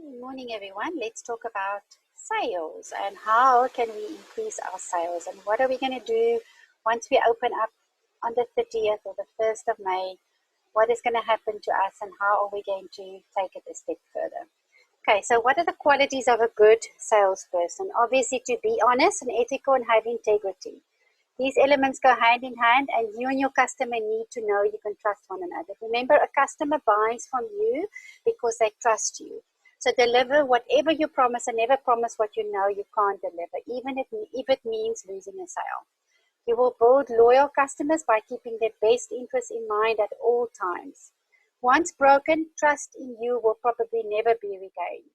Good morning, everyone. Let's talk about sales and how can we increase our sales and what are we going to do once we open up on the 30th or the 1st of May. What is going to happen to us and how are we going to take it a step further? Okay, so what are the qualities of a good salesperson? Obviously, to be honest and ethical and have integrity. These elements go hand in hand, and you and your customer need to know you can trust one another. Remember, a customer buys from you because they trust you. So deliver whatever you promise and never promise what you know you can't deliver, even if it means losing a sale. You will build loyal customers by keeping their best interests in mind at all times. Once broken, trust in you will probably never be regained.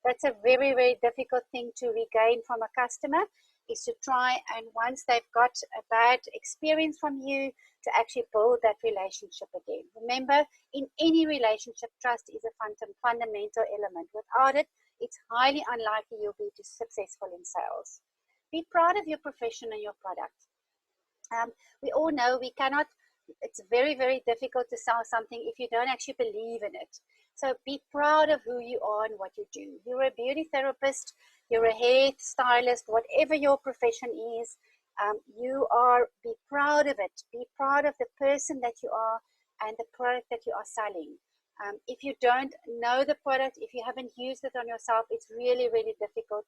That's a very, very difficult thing to regain from a customer, is to try and once they've got a bad experience from you, to actually build that relationship again. Remember, in any relationship, trust is a fundamental element. Without it, it's highly unlikely you'll be successful in sales. Be proud of your profession and your product. We all know it's very, very difficult to sell something if you don't actually believe in it. So be proud of who you are and what you do. You're a beauty therapist, you're a hair stylist, whatever your profession is, be proud of it. Be proud of the person that you are and the product that you are selling. If you don't know the product, if you haven't used it on yourself, it's really, really difficult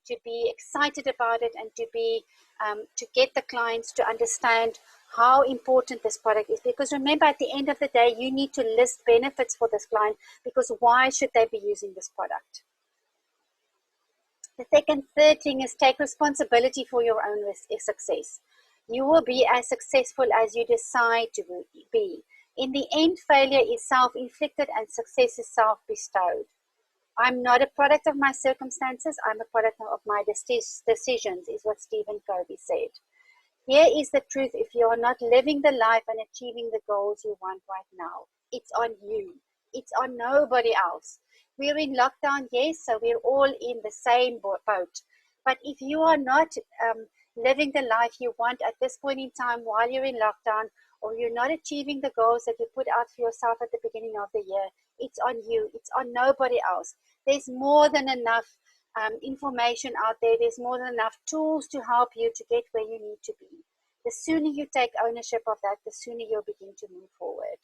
to be excited about it and to get the clients to understand how important this product is. Because remember, at the end of the day, you need to list benefits for this client, because why should they be using this product? The third thing is take responsibility for your own success. You will be as successful as you decide to be. In the end, failure is self-inflicted and success is self-bestowed. I'm not a product of my circumstances, I'm a product of my decisions, is what Stephen Covey said. Here is the truth: if you are not living the life and achieving the goals you want right now, it's on you. It's on nobody else. We're in lockdown, yes, so we're all in the same boat. But if you are not living the life you want at this point in time while you're in lockdown, or you're not achieving the goals that you put out for yourself at the beginning of the year, it's on you. It's on nobody else. There's more than enough information out there. There's more than enough tools to help you to get where you need to be. The sooner you take ownership of that, the sooner you'll begin to move forward.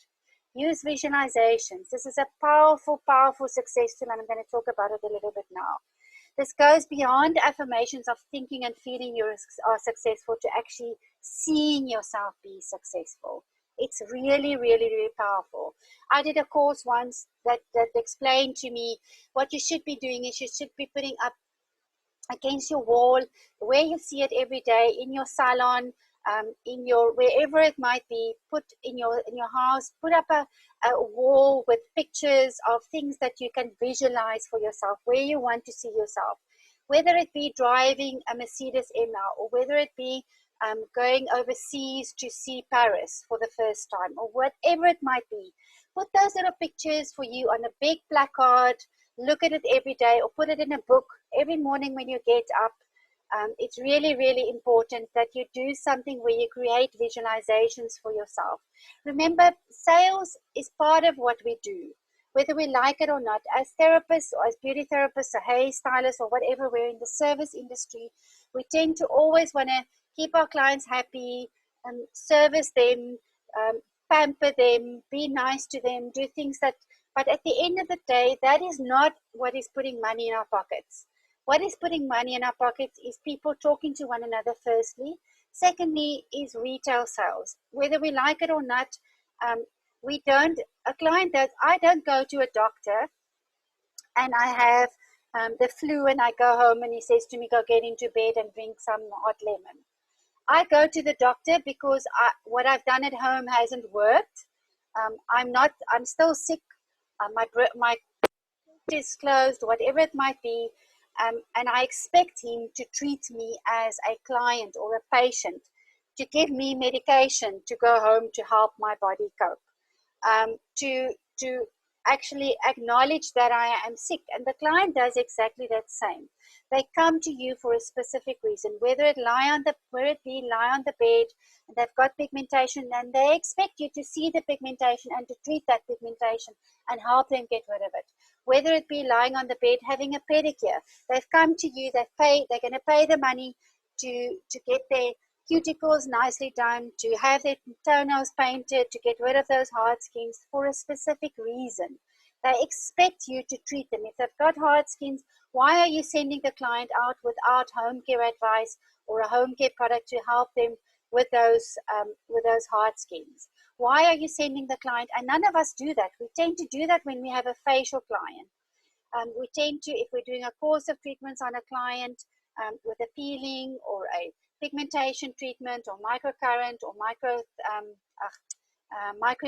Use visualizations. This is a powerful, powerful success tool, and I'm going to talk about it a little bit now. This goes beyond affirmations of thinking and feeling you are successful to actually seeing yourself be successful. It's really, really, really powerful. I did a course once that explained to me what you should be doing is you should be putting up against your wall, where you see it every day, in your salon, in your wherever it might be, put in your house, put up a wall with pictures of things that you can visualize for yourself, where you want to see yourself, whether it be driving a Mercedes now, or whether it be going overseas to see Paris for the first time, or whatever it might be. Put those little pictures for you on a big placard, look at it every day, or put it in a book every morning when you get up. It's really, really important that you do something where you create visualizations for yourself. Remember, sales is part of what we do, whether we like it or not. As therapists or as beauty therapists or hair stylists or whatever, we're in the service industry, we tend to always want to keep our clients happy, service them, pamper them, be nice to them, do things but at the end of the day, that is not what is putting money in our pockets. What is putting money in our pockets is people talking to one another, firstly. Secondly, is retail sales. Whether we like it or not, I don't go to a doctor and I have the flu and I go home and he says to me, go get into bed and drink some hot lemon. I go to the doctor because what I've done at home hasn't worked. I'm still sick. My is closed, whatever it might be. And I expect him to treat me as a client or a patient, to give me medication to go home to help my body cope, to actually acknowledge that I am sick. And the client does exactly that same. They come to you for a specific reason, whether it be lie on the bed, and they've got pigmentation, and they expect you to see the pigmentation and to treat that pigmentation and help them get rid of it. Whether it be lying on the bed having a pedicure, they've come to you, they're going to pay the money to get their cuticles nicely done, to have their toenails painted, to get rid of those hard skins for a specific reason. They expect you to treat them. If they've got hard skins, why are you sending the client out without home care advice or a home care product to help them with those hard skins? Why are you sending the client? And none of us do that. We tend to do that when we have a facial client. We tend to, if we're doing a course of treatments on a client with a peeling or a pigmentation treatment or microcurrent or micro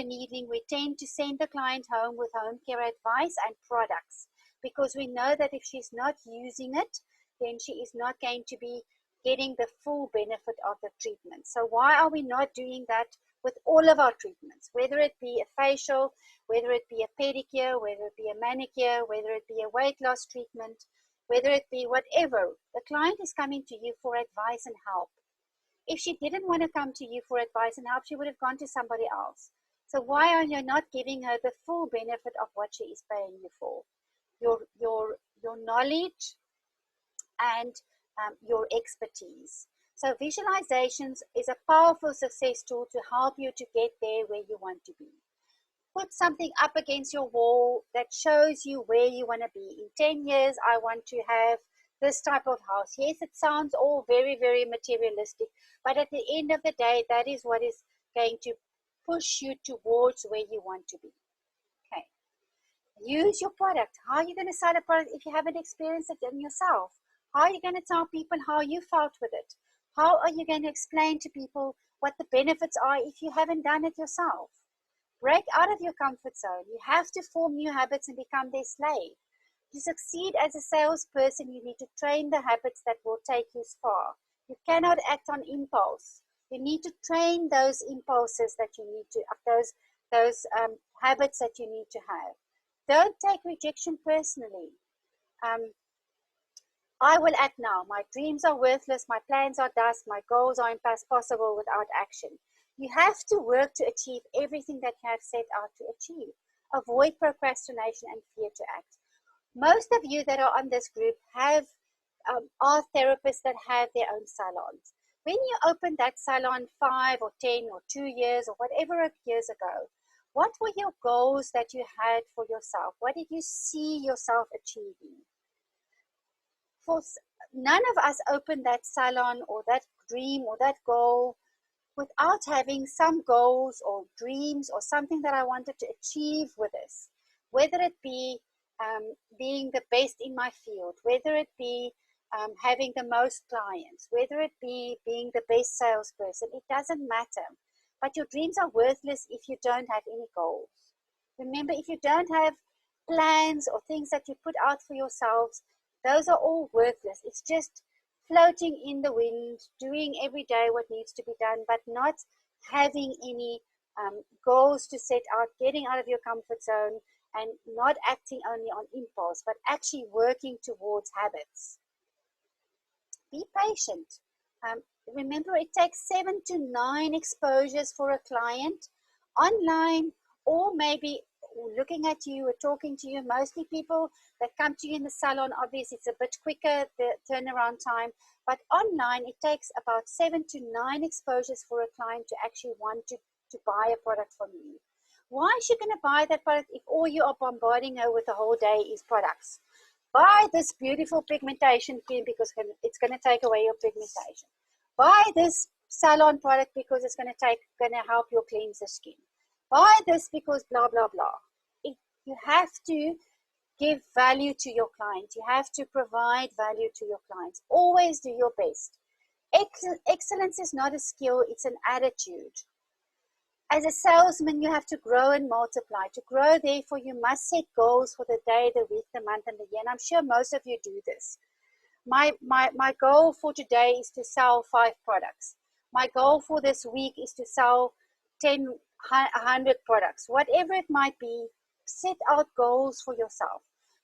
needling, we tend to send the client home with home care advice and products, because we know that if she's not using it, then she is not going to be getting the full benefit of the treatment. So why are we not doing that with all of our treatments, whether it be a facial, whether it be a pedicure, whether it be a manicure, whether it be a weight loss treatment, whether it be whatever? The client is coming to you for advice and help. If she didn't want to come to you for advice and help, she would have gone to somebody else. So why are you not giving her the full benefit of what she is paying you for? Your knowledge and your expertise. So visualizations is a powerful success tool to help you to get there where you want to be. Put something up against your wall that shows you where you want to be. In 10 years, I want to have this type of house. Yes, it sounds all very, very materialistic, but at the end of the day, that is what is going to push you towards where you want to be. Okay. Use your product. How are you going to sell a product if you haven't experienced it in yourself? How are you going to tell people how you felt with it? How are you going to explain to people what the benefits are if you haven't done it yourself? Break out of your comfort zone. You have to form new habits and become their slave. To succeed as a salesperson, you need to train the habits that will take you far. You cannot act on impulse. You need to train those impulses that you need to, those habits that you need to have. Don't take rejection personally. I will act now. My dreams are worthless. My plans are dust. My goals are impossible without action. You have to work to achieve everything that you have set out to achieve. Avoid procrastination and fear to act. Most of you that are on this group are therapists that have their own salons. When you opened that salon 5 or 10 or 2 years or whatever years ago, what were your goals that you had for yourself? What did you see yourself achieving? None of us opened that salon or that dream or that goal without having some goals or dreams or something that I wanted to achieve with this. Whether it be being the best in my field, whether it be having the most clients, whether it be being the best salesperson, it doesn't matter. But your dreams are worthless if you don't have any goals. Remember, if you don't have plans or things that you put out for yourselves, those are all worthless. It's just floating in the wind, doing every day what needs to be done, but not having any goals to set out, getting out of your comfort zone, and not acting only on impulse, but actually working towards habits. Be patient. Remember, it takes 7 to 9 exposures for a client online, or maybe looking at you or talking to you. Mostly people that come to you in the salon, obviously it's a bit quicker, the turnaround time, but online it takes about 7 to 9 exposures for a client to actually want to buy a product from you. Why is she going to buy that product if all you are bombarding her with the whole day is products? Buy this beautiful pigmentation cream because it's going to take away your pigmentation. Buy this salon product because it's going to help you cleanse the skin. Buy this because blah, blah, blah. You have to give value to your client. You have to provide value to your clients. Always do your best. Excellence is not a skill, it's an attitude. As a salesman, you have to grow and multiply. To grow, therefore, you must set goals for the day, the week, the month, and the year. And I'm sure most of you do this. My goal for today is to sell 5 products. My goal for this week is to sell 100 products. Whatever it might be, set out goals for yourself.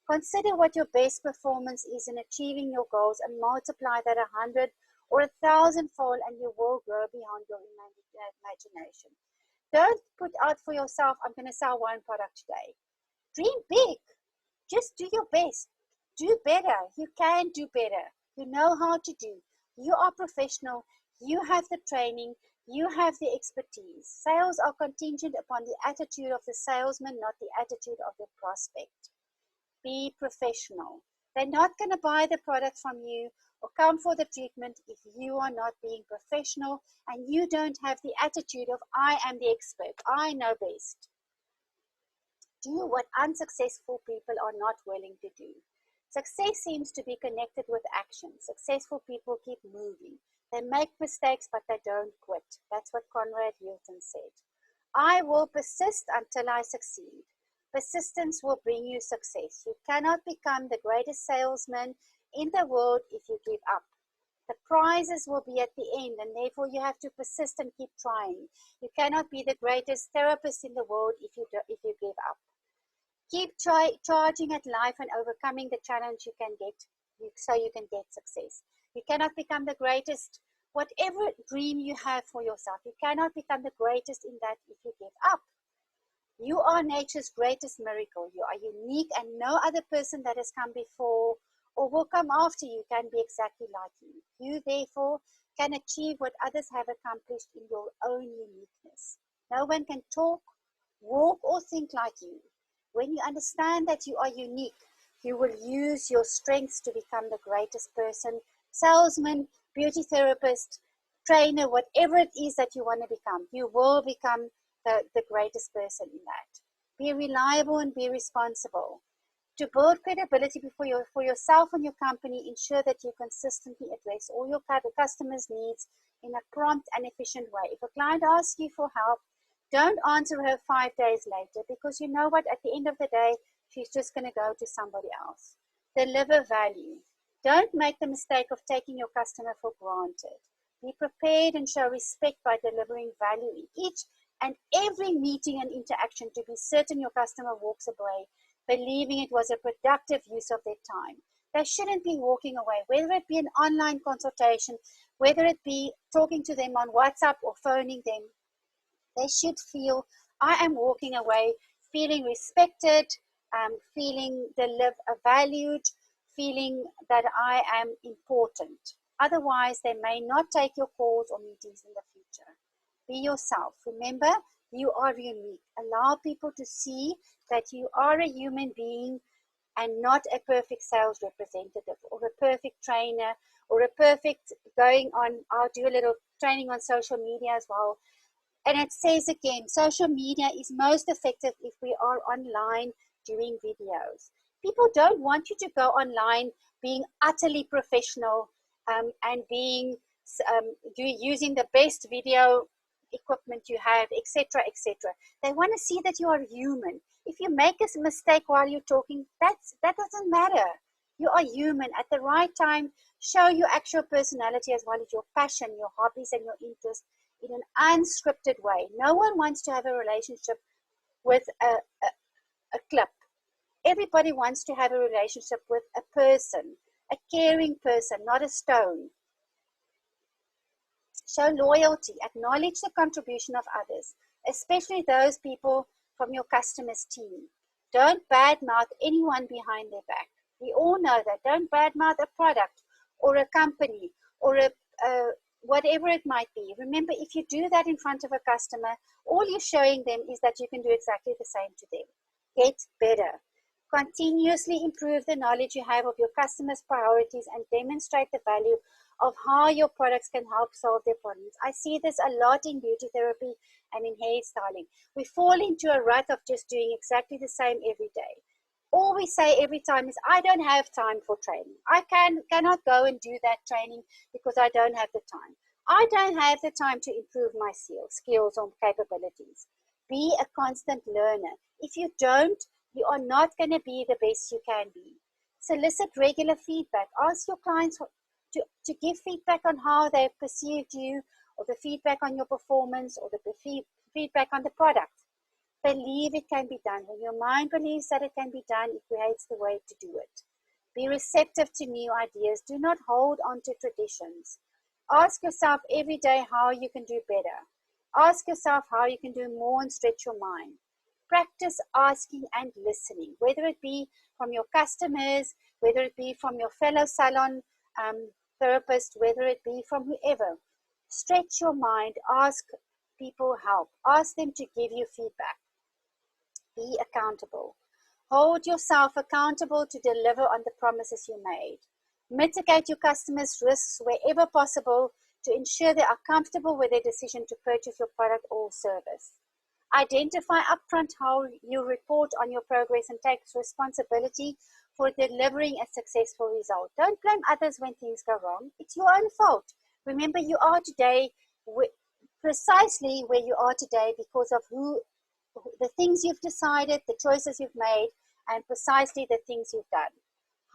Consider what your best performance is in achieving your goals and multiply that 100 or 1,000-fold, and you will grow beyond your imagination. Don't put out for yourself, I'm going to sell one product today. Dream big. Just do your best. Do better. You can do better. You know how to do. You are professional. You have the training. You have the expertise. Sales are contingent upon the attitude of the salesman, not the attitude of the prospect. Be professional. They're not going to buy the product from you or come for the treatment if you are not being professional and you don't have the attitude of, I am the expert, I know best. Do what unsuccessful people are not willing to do. Success seems to be connected with action. Successful people keep moving. They make mistakes, but they don't quit. That's what Conrad Hilton said. I will persist until I succeed. Persistence will bring you success. You cannot become the greatest salesman in the world if you give up. The prizes will be at the end, and therefore you have to persist and keep trying. You cannot be the greatest therapist in the world if you give up. Keep charging at life and overcoming the challenge you can get, so you can get success. You cannot become the greatest, whatever dream you have for yourself. You cannot become the greatest in that if you give up. You are nature's greatest miracle. You are unique, and no other person that has come before or will come after you can be exactly like you. You, therefore, can achieve what others have accomplished in your own uniqueness. No one can talk, walk, or think like you. When you understand that you are unique, you will use your strengths to become the greatest person, salesman, beauty therapist, trainer, whatever it is that you want to become. You will become the greatest person in that. Be reliable and be responsible. To build credibility for yourself and your company, ensure that you consistently address all your customers' needs in a prompt and efficient way. If a client asks you for help, don't answer her 5 days later, because you know what, at the end of the day, she's just going to go to somebody else. Deliver value. Don't make the mistake of taking your customer for granted. Be prepared and show respect by delivering value in each and every meeting and interaction to be certain your customer walks away believing it was a productive use of their time. They shouldn't be walking away, whether it be an online consultation, whether it be talking to them on WhatsApp or phoning them. They should feel, I am walking away feeling respected, feeling valued, feeling that I am important. Otherwise, they may not take your calls or meetings in the future. Be yourself. Remember, you are unique. Allow people to see that you are a human being and not a perfect sales representative or a perfect trainer or a perfect I'll do a little training on social media as well. And it says again, social media is most effective if we are online doing videos. People don't want you to go online being utterly professional and being using the best video equipment you have, etc., etc. They want to see that you are human. If you make a mistake while you're talking, that doesn't matter. You are human. At the right time, show your actual personality as well as your passion, your hobbies, and your interests in an unscripted way. No one wants to have a relationship with a clip. Everybody wants to have a relationship with a person, a caring person, not a stone. Show loyalty. Acknowledge the contribution of others, especially those people from your customer's team. Don't badmouth anyone behind their back. We all know that. Don't badmouth a product or a company or whatever it might be. Remember, if you do that in front of a customer, all you're showing them is that you can do exactly the same to them. Get better. Continuously improve the knowledge you have of your customers' priorities and demonstrate the value of how your products can help solve their problems. I see this a lot in beauty therapy and in hairstyling. We fall into a rut of just doing exactly the same every day. All we say every time is, I don't have time for training. I cannot go and do that training because I don't have the time. I don't have the time to improve my skills or capabilities. Be a constant learner. If you don't, you are not going to be the best you can be. Solicit regular feedback. Ask your clients to give feedback on how they perceived you, or the feedback on your performance, or the feedback on the product. Believe it can be done. When your mind believes that it can be done, it creates the way to do it. Be receptive to new ideas. Do not hold on to traditions. Ask yourself every day how you can do better. Ask yourself how you can do more and stretch your mind. Practice asking and listening, whether it be from your customers, whether it be from your fellow salon therapist, whether it be from whoever. Stretch your mind. Ask people help. Ask them to give you feedback. Be accountable. Hold yourself accountable to deliver on the promises you made. Mitigate your customers' risks wherever possible to ensure they are comfortable with their decision to purchase your product or service. Identify upfront how you report on your progress and take responsibility for delivering a successful result. Don't blame others when things go wrong. It's your own fault. Remember, you are today precisely where you are today because of the things you've decided, the choices you've made, and precisely the things you've done.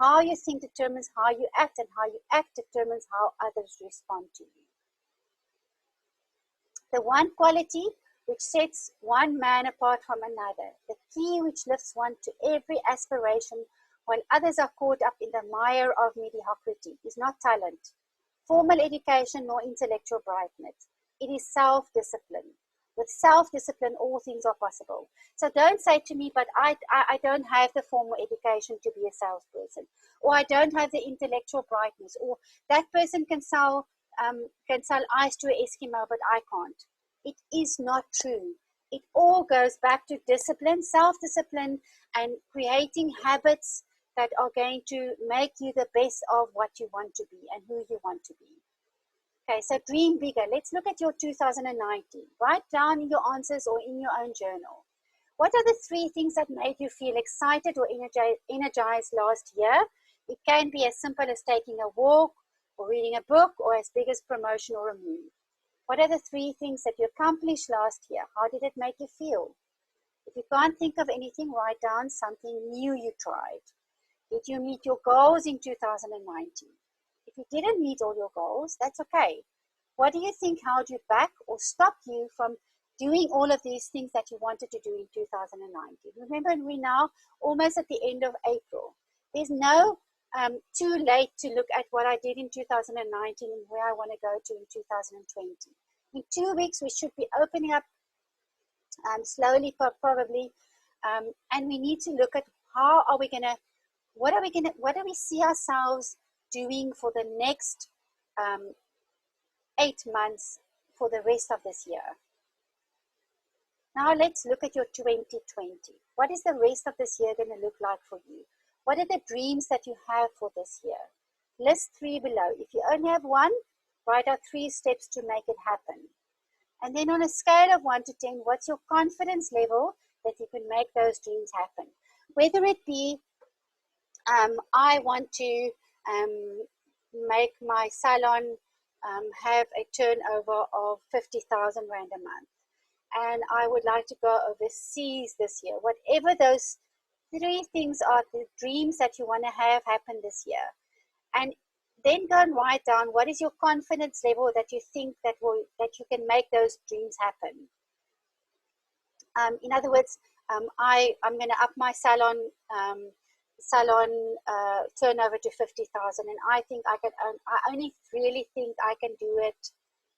How you think determines how you act, and how you act determines how others respond to you. The one quality which sets one man apart from another, the key which lifts one to every aspiration while others are caught up in the mire of mediocrity, is not talent, formal education, nor intellectual brightness. It is self-discipline. With self-discipline, all things are possible. So don't say to me, but I don't have the formal education to be a salesperson, or I don't have the intellectual brightness, or that person can sell ice to an Eskimo, but I can't. It is not true. It all goes back to discipline, self-discipline, and creating habits that are going to make you the best of what you want to be and who you want to be. Okay, so dream bigger. Let's look at your 2019. Write down your answers or in your own journal. What are the 3 things that made you feel excited or energized last year? It can be as simple as taking a walk or reading a book, or as big as promotion or a move. What are the 3 things that you accomplished last year? How did it make you feel? If you can't think of anything, write down something new you tried. Did you meet your goals in 2019? If you didn't meet all your goals, that's okay. What do you think held you back or stopped you from doing all of these things that you wanted to do in 2019? Remember, we're now almost at the end of April. There's no too late to look at what I did in 2019 and where I want to go to in 2020. In 2 weeks, we should be opening up slowly, probably, and we need to look at how are we going to, what do we see ourselves doing for the next 8 months for the rest of this year. Now let's look at your 2020. What is the rest of this year going to look like for you? What are the dreams that you have for this year? List 3 below. If you only have 1, write out 3 steps to make it happen. And then on a scale of 1 to 10, what's your confidence level that you can make those dreams happen? Whether it be, I want to make my salon have a turnover of 50,000 Rand a month, and I would like to go overseas this year. Whatever those 3 things are, the dreams that you want to have happen this year. And then go and write down what is your confidence level that you think that you can make those dreams happen. In other words, I'm going to up my salon turnover to 50,000, and I think I only really think I can do it.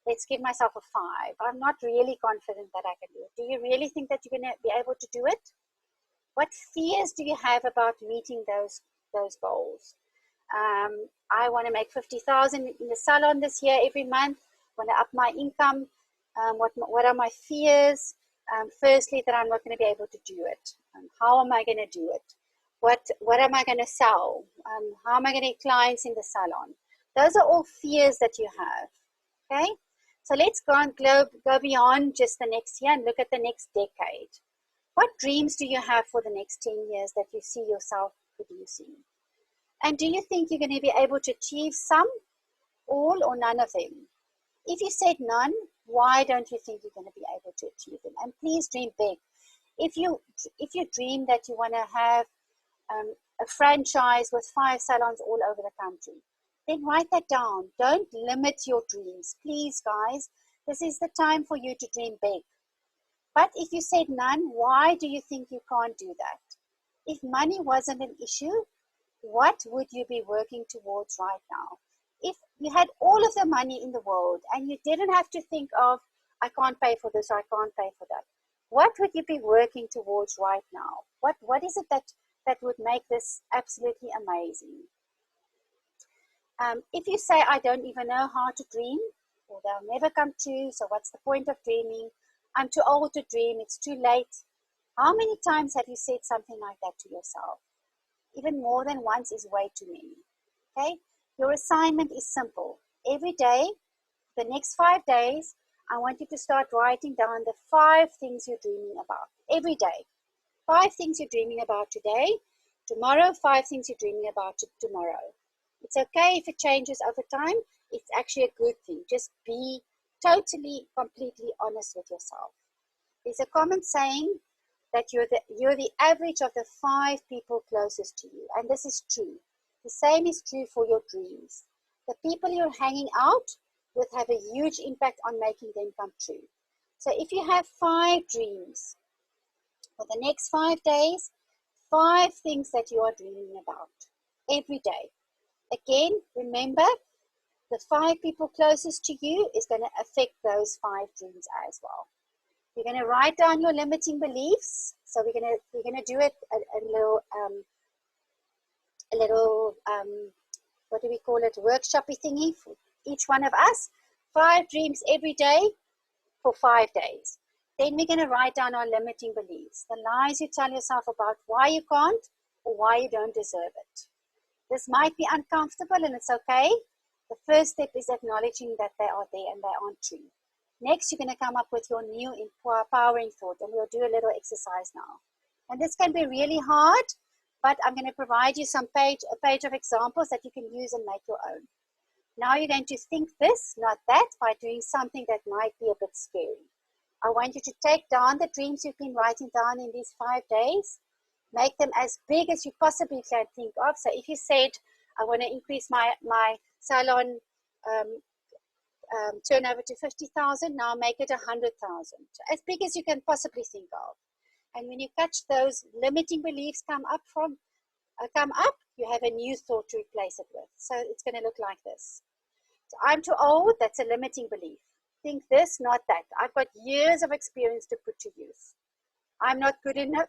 Let's give myself a 5. I'm not really confident that I can do it. Do you really think that you're going to be able to do it? What fears do you have about meeting those goals? I want to make 50,000 in the salon this year every month. I want to up my income. What are my fears? Firstly, that I'm not going to be able to do it. How am I going to do it? What am I going to sell? How am I going to get clients in the salon? Those are all fears that you have. Okay, so let's go beyond just the next year and look at the next decade. What dreams do you have for the next 10 years that you see yourself producing? And do you think you're going to be able to achieve some, all, or none of them? If you said none, why don't you think you're going to be able to achieve them? And please dream big. If you dream that you want to have a franchise with 5 salons all over the country, then write that down. Don't limit your dreams. Please, guys, this is the time for you to dream big. But if you said none, why do you think you can't do that? If money wasn't an issue, what would you be working towards right now? If you had all of the money in the world and you didn't have to think of, I can't pay for this, or I can't pay for that, what would you be working towards right now? What is it that would make this absolutely amazing? If you say, I don't even know how to dream, or they'll never come true, so what's the point of dreaming? I'm too old to dream, it's too late. How many times have you said something like that to yourself? Even more than once is way too many. Okay? Your assignment is simple. Every day, the next 5 days, I want you to start writing down the 5 things you're dreaming about. Every day. 5 things you're dreaming about today. Tomorrow, 5 things you're dreaming about tomorrow. It's okay if it changes over time. It's actually a good thing. Just be totally, completely honest with yourself. There's a common saying that you're the average of the 5 people closest to you. And this is true. The same is true for your dreams. The people you're hanging out with have a huge impact on making them come true. So if you have 5 dreams for the next 5 days, 5 things that you are dreaming about every day. Again, remember, the 5 people closest to you is going to affect those 5 dreams as well. You're going to write down your limiting beliefs. So we're going to do it a little what do we call it, workshopy thingy for each one of us. 5 dreams every day for 5 days. Then we're going to write down our limiting beliefs, the lies you tell yourself about why you can't or why you don't deserve it. This might be uncomfortable and it's okay. The first step is acknowledging that they are there and they aren't true. Next, you're going to come up with your new empowering thought, and we'll do a little exercise now. And this can be really hard, but I'm going to provide you a page of examples that you can use and make your own. Now you're going to think this, not that, by doing something that might be a bit scary. I want you to take down the dreams you've been writing down in these 5 days. Make them as big as you possibly can think of. So if you said, I want to increase my salon turnover to 50,000, now make it 100,000. As big as you can possibly think of. And when you catch those limiting beliefs come up, you have a new thought to replace it with. So it's going to look like this. So I'm too old, that's a limiting belief. Think this, not that. I've got years of experience to put to use. I'm not good enough,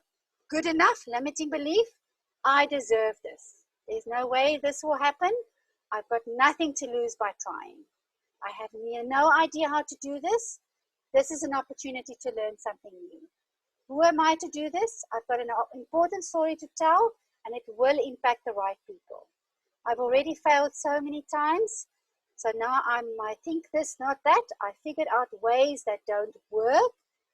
limiting belief. I deserve this. There's no way this will happen. I've got nothing to lose by trying. I have no idea how to do this. This is an opportunity to learn something new. Who am I to do this? I've got an important story to tell, and it will impact the right people. I've already failed so many times, so now I think this, not that. I figured out ways that don't work,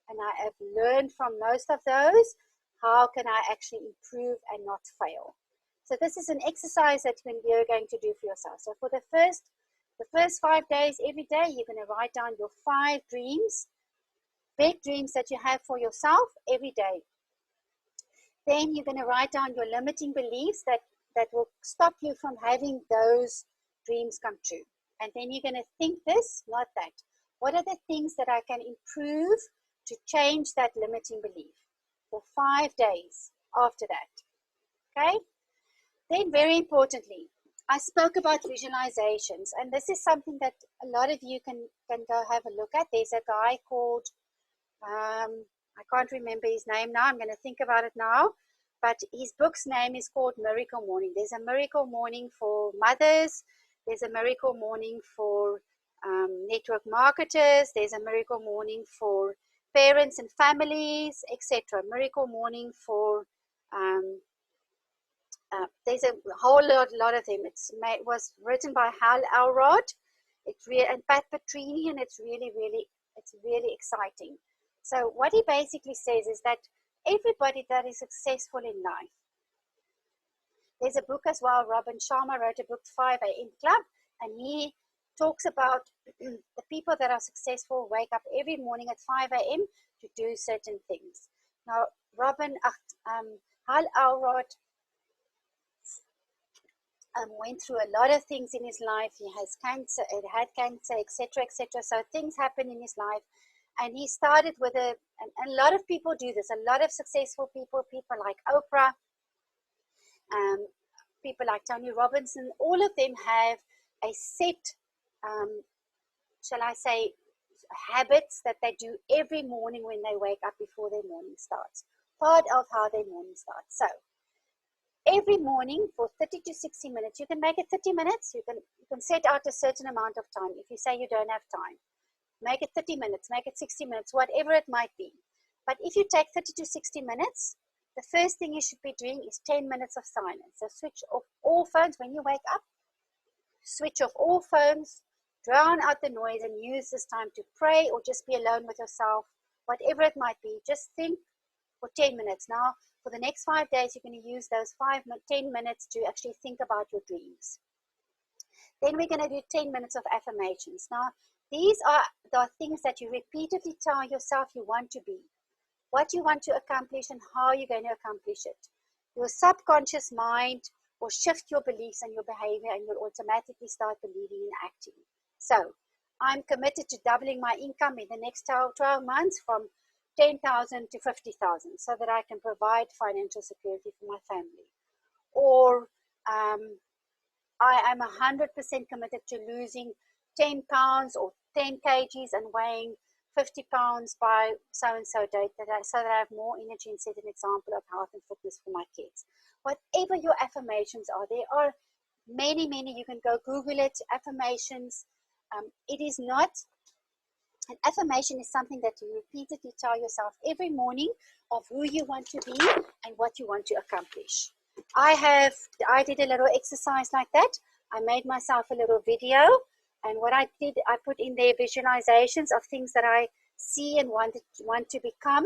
and I have learned from most of those. How can I actually improve and not fail? So this is an exercise that you're going to do for yourself. So for the first 5 days, every day, you're going to write down your 5 dreams, big dreams that you have for yourself every day. Then you're going to write down your limiting beliefs that will stop you from having those dreams come true. And then you're going to think this, not that. What are the things that I can improve to change that limiting belief for 5 days after that? Okay? Then very importantly, I spoke about visualizations, and this is something that a lot of you can go have a look at. There's a guy called, I can't remember his name now. I'm going to think about it now. But his book's name is called Miracle Morning. There's a miracle morning for mothers. There's a miracle morning for network marketers. There's a miracle morning for parents and families, etc. Miracle morning for there's a whole lot of them. It was written by Hal Elrod, and Pat Petrini, and it's really exciting. So what he basically says is that everybody that is successful in life, there's a book as well. Robin Sharma wrote a book, 5 a.m. Club, and he talks about the people that are successful wake up every morning at 5 a.m. to do certain things. Now, Hal Elrod went through a lot of things in his life. He has cancer, had cancer, etc., etc. So things happen in his life, And he started with and a lot of people do this. A lot of successful people like Oprah, people like Tony Robbins, all of them have a set, shall I say, habits that they do every morning when they wake up before their morning starts. Part of how their morning starts. So every morning for 30 to 60 minutes, you can make it 30 minutes. You can set out a certain amount of time. If you say you don't have time, make it 30 minutes, make it 60 minutes, whatever it might be. But if you take 30 to 60 minutes, the first thing you should be doing is 10 minutes of silence. So switch off all phones when you wake up. Switch off all phones, drown out the noise, and use this time to pray or just be alone with yourself, whatever it might be. Just think for 10 minutes. Now, for the next 5 days, you're going to use those 10 minutes to actually think about your dreams. Then we're going to do 10 minutes of affirmations. Now, these are the things that you repeatedly tell yourself you want to be, what you want to accomplish, and how you're going to accomplish it. Your subconscious mind will shift your beliefs and your behavior, and you'll automatically start believing and acting. So, I'm committed to doubling my income in the next 12 months from 10,000 to 50,000 so that I can provide financial security for my family. Or I am 100% committed to losing 10 pounds or 10 kgs and weighing 50 pounds by so-and-so date so that I have more energy and set an example of health and fitness for my kids. Whatever your affirmations are, there are many, you can go Google it, affirmations. It is not, an affirmation is something that you repeatedly tell yourself every morning of who you want to be and what you want to accomplish. I did a little exercise like that. I made myself a little video, and what I did, I put in there visualizations of things that I see and want to become.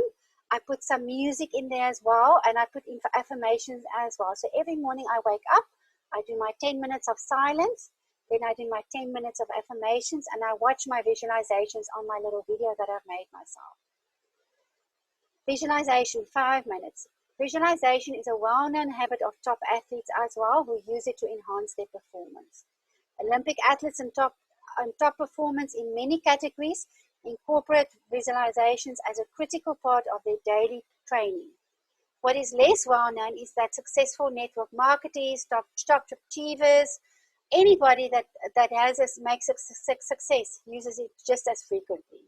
I put some music in there as well, and I put in for affirmations as well. So every morning I wake up, I do my 10 minutes of silence, then I do my 10 minutes of affirmations, and I watch my visualizations on my little video that I've made myself. Visualization, 5 minutes. Visualization is a well-known habit of top athletes as well, who use it to enhance their performance. Olympic athletes and top performance in many categories incorporate visualizations as a critical part of their daily training. What is less well known is that successful network marketers, top achievers, anybody that makes a success uses it just as frequently.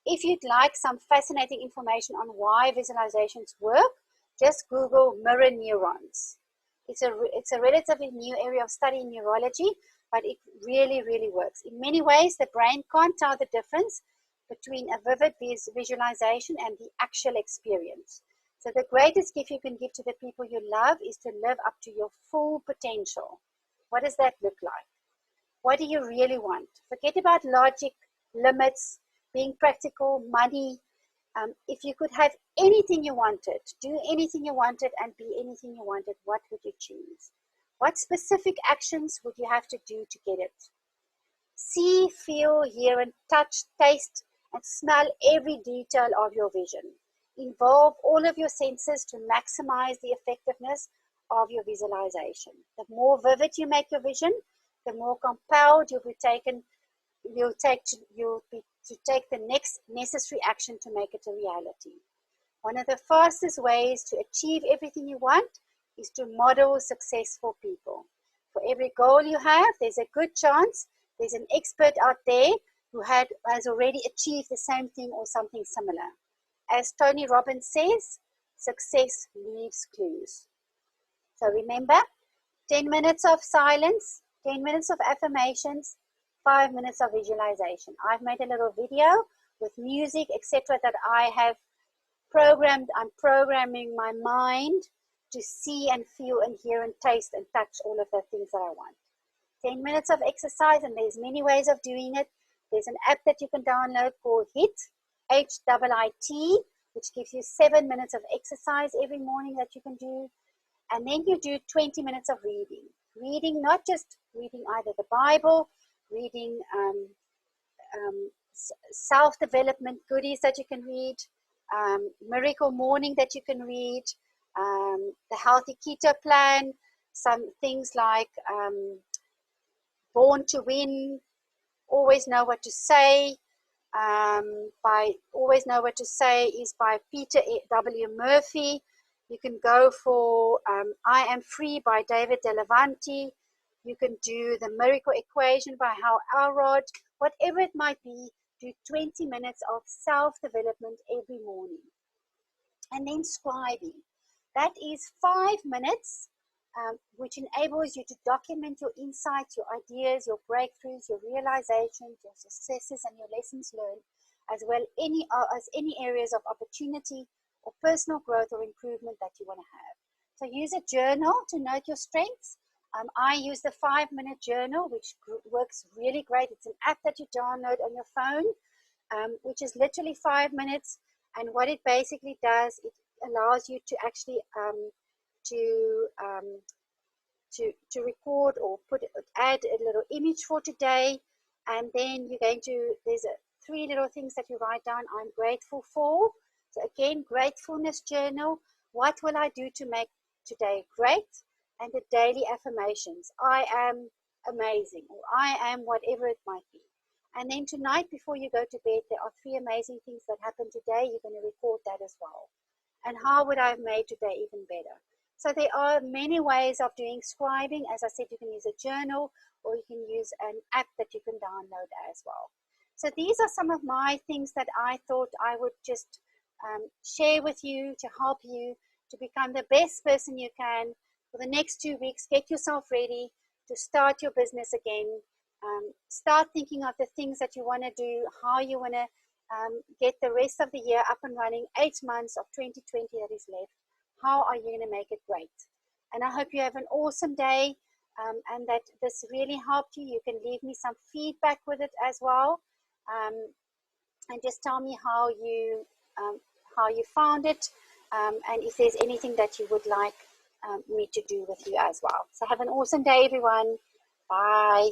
If you'd like some fascinating information on why visualizations work, just Google mirror neurons. It's a relatively new area of study in neurology, but it really, really works. In many ways, the brain can't tell the difference between a vivid visualization and the actual experience. So the greatest gift you can give to the people you love is to live up to your full potential. What does that look like? What do you really want? Forget about logic, limits, being practical, money. If you could have anything you wanted, do anything you wanted, and be anything you wanted, what would you choose? What specific actions would you have to do to get it? See, feel, hear, and touch, taste, and smell every detail of your vision. Involve all of your senses to maximize the effectiveness of your visualization. The more vivid you make your vision, the more compelled you'll be to take the next necessary action to make it a reality. One of the fastest ways to achieve everything you want is to model successful people. For every goal you have, there's a good chance there's an expert out there who has already achieved the same thing or something similar. As Tony Robbins says, success leaves clues. So remember, 10 minutes of silence, 10 minutes of affirmations, 5 minutes of visualization. I've made a little video with music, etc. that I have programmed. I'm programming my mind to see and feel and hear and taste and touch all of the things that I want. 10 minutes of exercise, and there's many ways of doing it. There's an app that you can download called HIIT, H-I-I-T, which gives you 7 minutes of exercise every morning that you can do. And then you do 20 minutes of reading. Reading, not just reading either the Bible, reading self-development goodies that you can read, Miracle Morning that you can read, the Healthy Keto Plan, some things like Born to Win, Always Know What to Say, by Always Know What to Say is by Peter W. Murphy. You can go for I Am Free by David Delavanti. You can do The Miracle Equation by Hal Elrod. Whatever it might be, do 20 minutes of self-development every morning. And then scribing. That is 5 minutes, which enables you to document your insights, your ideas, your breakthroughs, your realizations, your successes, and your lessons learned, as well as any areas of opportunity or personal growth or improvement that you want to have. So use a journal to note your strengths. I use the 5-minute journal, which works really great. It's an app that you download on your phone, which is literally 5 minutes. And what it basically does, it allows you to actually to record or add a little image for today, and then there's 3 little things that you write down. I'm grateful for. So again, gratefulness journal. What will I do to make today great? And the daily affirmations. I am amazing, or I am whatever it might be. And then tonight, before you go to bed, there are 3 amazing things that happened today. You're going to record that as well. And how would I have made today even better? So there are many ways of doing scribing. As I said, you can use a journal, or you can use an app that you can download as well. So these are some of my things that I thought I would just share with you to help you to become the best person you can for the next 2 weeks. Get yourself ready to start your business again. Start thinking of the things that you want to do, how you want to get the rest of the year up and running, 8 months of 2020 that is left. How are you going to make it great? And I hope you have an awesome day, and that this really helped you. You can leave me some feedback with it as well, and just tell me how you found it, and if there's anything that you would like me to do with you as well. So have an awesome day, everyone. Bye.